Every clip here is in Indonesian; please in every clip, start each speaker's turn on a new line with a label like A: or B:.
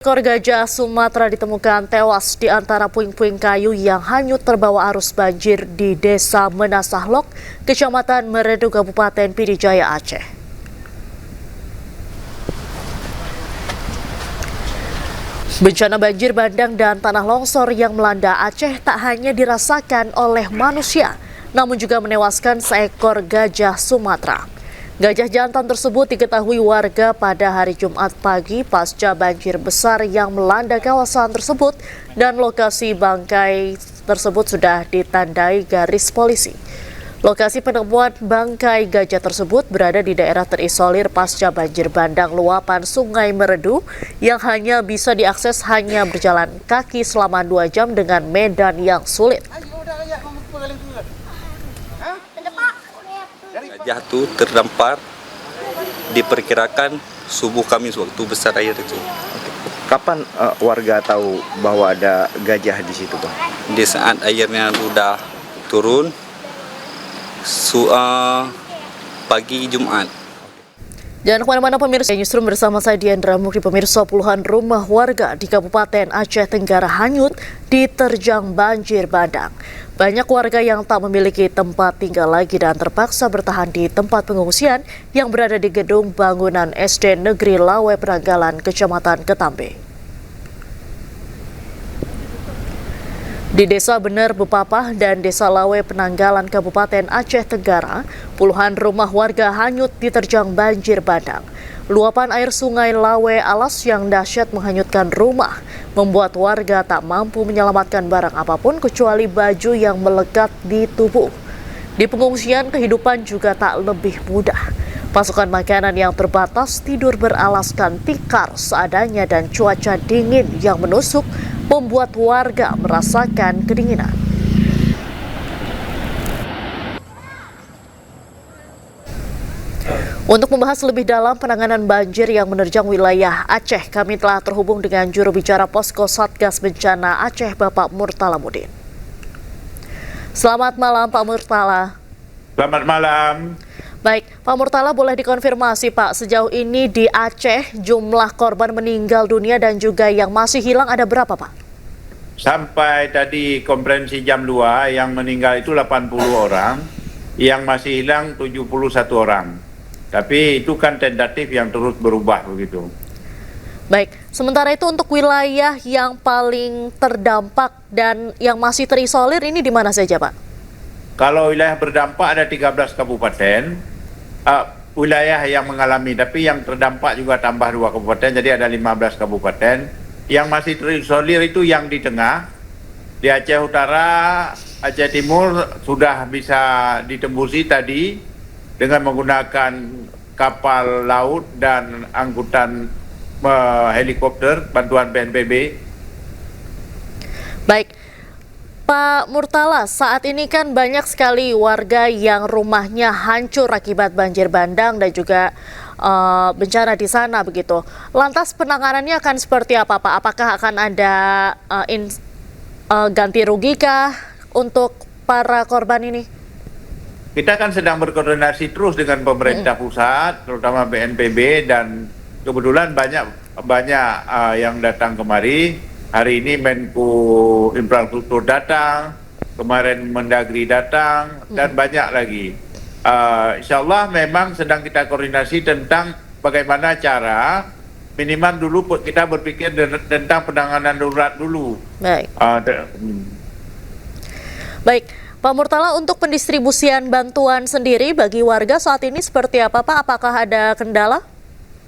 A: Ekor gajah Sumatera ditemukan tewas di antara puing-puing kayu yang hanyut terbawa arus banjir di Desa Menasahlok, Kecamatan Meredu, Kabupaten Pd Jaya, Aceh. Bencana banjir bandang dan tanah longsor yang melanda Aceh tak hanya dirasakan oleh manusia, namun juga menewaskan seekor gajah Sumatera. Gajah jantan tersebut diketahui warga pada hari Jumat pagi pasca banjir besar yang melanda kawasan tersebut dan lokasi bangkai tersebut sudah ditandai garis polisi. Lokasi penemuan bangkai gajah tersebut berada di daerah terisolir pasca banjir bandang luapan Sungai Meredu yang hanya bisa diakses hanya berjalan kaki selama 2 jam dengan medan yang sulit.
B: Gajah itu terdampar, diperkirakan subuh Kamis waktu besar air itu.
C: Kapan warga tahu bahwa ada gajah di situ, Bang?
B: Di saat airnya sudah turun, pagi Jumat.
A: Jangan kemana-mana pemirsa, Newsroom bersama saya Diandra Mukri. Pemirsa, puluhan rumah warga di Kabupaten Aceh Tenggara hanyut diterjang banjir bandang. Banyak warga yang tak memiliki tempat tinggal lagi dan terpaksa bertahan di tempat pengungsian yang berada di gedung bangunan SD Negeri Lawe Penanggalan, Kecamatan Ketambe. Di Desa Bener Bepapah dan Desa Lawe Penanggalan, Kabupaten Aceh Tenggara, puluhan rumah warga hanyut diterjang banjir bandang. Luapan air sungai Lawe Alas yang dahsyat menghanyutkan rumah, membuat warga tak mampu menyelamatkan barang apapun kecuali baju yang melekat di tubuh. Di pengungsian, kehidupan juga tak lebih mudah. Pasokan makanan yang terbatas, tidur beralaskan tikar seadanya, dan cuaca dingin yang menusuk membuat warga merasakan kedinginan. Untuk membahas lebih dalam penanganan banjir yang menerjang wilayah Aceh, kami telah terhubung dengan juru bicara Posko Satgas Bencana Aceh, Bapak Murtalamudin. Selamat malam, Pak Murtala.
D: Selamat malam.
A: Baik, Pak Murtala, boleh dikonfirmasi, Pak, sejauh ini di Aceh jumlah korban meninggal dunia dan juga yang masih hilang ada berapa, Pak?
D: Sampai tadi konferensi jam 2, yang meninggal itu 80 orang, yang masih hilang 71 orang. Tapi itu kan tentatif yang terus berubah begitu.
A: Baik, sementara itu untuk wilayah yang paling terdampak dan yang masih terisolir ini di mana saja, Pak?
D: Kalau wilayah berdampak ada 13 kabupaten, wilayah yang mengalami, tapi yang terdampak juga tambah 2 kabupaten, jadi ada 15 kabupaten. Yang masih terisolir itu yang di tengah, di Aceh Utara, Aceh Timur sudah bisa ditembusi tadi dengan menggunakan kapal laut dan angkutan helikopter bantuan BNPB.
A: Baik, Pak Murtala, saat ini kan banyak sekali warga yang rumahnya hancur akibat banjir bandang dan juga bencana di sana begitu. Lantas penanganannya akan seperti apa, Pak? Apakah akan ada ganti rugi kah untuk para korban ini?
D: Kita kan sedang berkoordinasi terus dengan pemerintah pusat, terutama BNPB, dan kebetulan banyak yang datang kemari. Hari ini Menko Infrastruktur datang, kemarin Mendagri datang, dan banyak lagi. Insya Allah memang sedang kita koordinasi tentang bagaimana cara minimal dulu kita berpikir tentang penanganan darurat dulu.
A: Baik. Baik, Pak Murtala, untuk pendistribusian bantuan sendiri bagi warga saat ini seperti apa, Pak? Apakah ada kendala?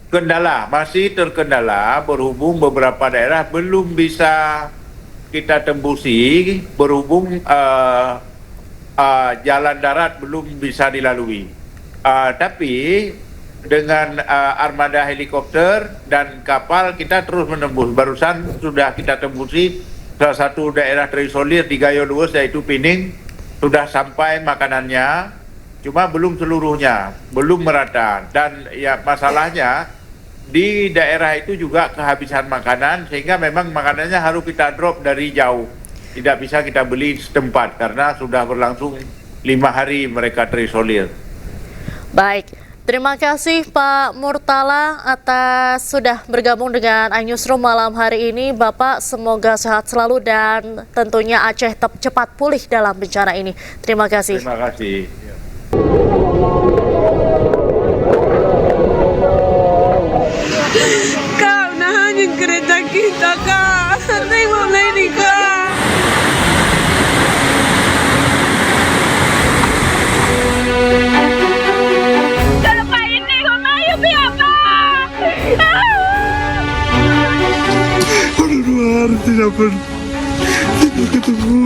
D: Kendala, masih terkendala berhubung beberapa daerah belum bisa kita tembusi, berhubung jalan darat belum bisa dilalui. Tapi dengan armada helikopter dan kapal kita terus menembus. Barusan sudah kita tembusi salah satu daerah terisolir di Gayo Luwes, yaitu Pining. Sudah sampai makanannya, cuma belum seluruhnya, belum merata. Dan ya masalahnya di daerah itu juga kehabisan makanan, sehingga memang makanannya harus kita drop dari jauh. Tidak bisa kita beli setempat karena sudah berlangsung 5 hari mereka terisolir.
A: Baik, Terima kasih Pak Murtala atas sudah bergabung dengan iNewsroom malam hari ini. Bapak semoga sehat selalu dan tentunya Aceh cepat pulih dalam bencana ini. Terima kasih.
D: Terima kasih.
E: Kak, nahanin kereta kita, Kak. Tengok ini, Kak. Kalau Pak ini, kok ayo biapa?
F: Udah 2 hari tidak ketemu.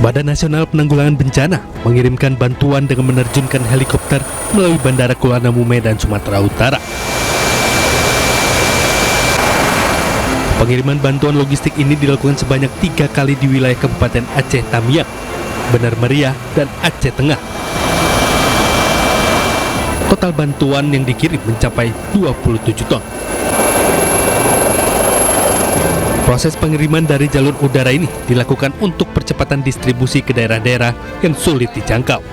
G: Badan Nasional Penanggulangan Bencana mengirimkan bantuan dengan menerjunkan helikopter melalui Bandara Kuala Namu, Medan, Sumatera Utara. Pengiriman bantuan logistik ini dilakukan sebanyak 3 kali di wilayah Kabupaten Aceh Tamiang, Benar Meriah, dan Aceh Tengah. Total bantuan yang dikirim mencapai 27 ton. Proses pengiriman dari jalur udara ini dilakukan untuk percepatan distribusi ke daerah-daerah yang sulit dijangkau.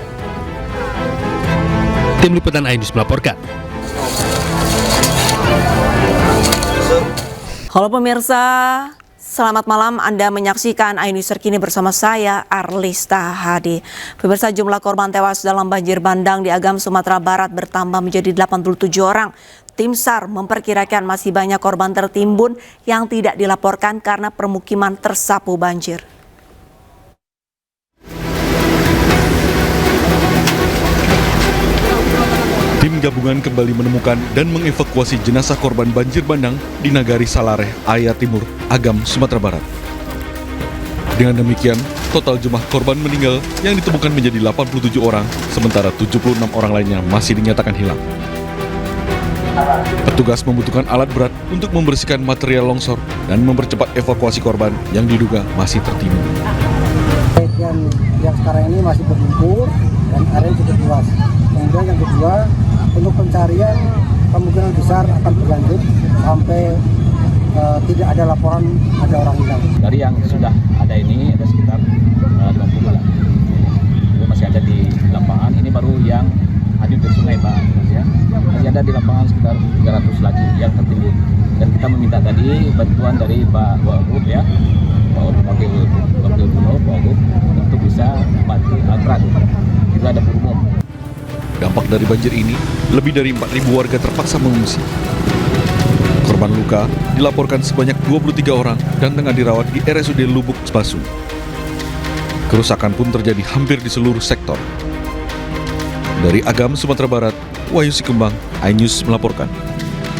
G: Tim Liputan iNews melaporkan.
H: Halo pemirsa, selamat malam. Anda menyaksikan iNews terkini bersama saya, Arlista Hadi. Pemirsa, jumlah korban tewas dalam banjir bandang di Agam, Sumatera Barat bertambah menjadi 87 orang. Tim SAR memperkirakan masih banyak korban tertimbun yang tidak dilaporkan karena permukiman tersapu banjir.
F: Tim gabungan kembali menemukan dan mengevakuasi jenazah korban banjir bandang di Nagari Salareh, Aya Timur, Agam, Sumatera Barat. Dengan demikian, total jumlah korban meninggal yang ditemukan menjadi 87 orang, sementara 76 orang lainnya masih dinyatakan hilang. Petugas membutuhkan alat berat untuk membersihkan material longsor dan mempercepat evakuasi korban yang diduga masih tertimbun.
I: Yang sekarang ini masih berlumpur dan area cukup luas. Kemudian yang kedua, untuk pencarian kemungkinan besar akan berlanjut sampai tidak ada laporan ada orang hilang.
J: Dari yang sudah ada ini ada sekitar 20 lah. Itu masih ada di lapangan. Ini baru yang hanyut di sungai, Pak. Ya. Masih ada di lapangan sekitar 300 lagi yang tertimbun. Dan kita meminta tadi bantuan dari Pak Wagub, ya, Wakil Gubernur Wagub, untuk bisa membantu alat juga ada umum.
F: Dampak dari banjir ini, lebih dari 4.000 warga terpaksa mengungsi. Korban luka dilaporkan sebanyak 23 orang dan tengah dirawat di RSUD Lubuk Basu. Kerusakan pun terjadi hampir di seluruh sektor. Dari Agam, Sumatera Barat, Wahyu Sikembang, iNews melaporkan.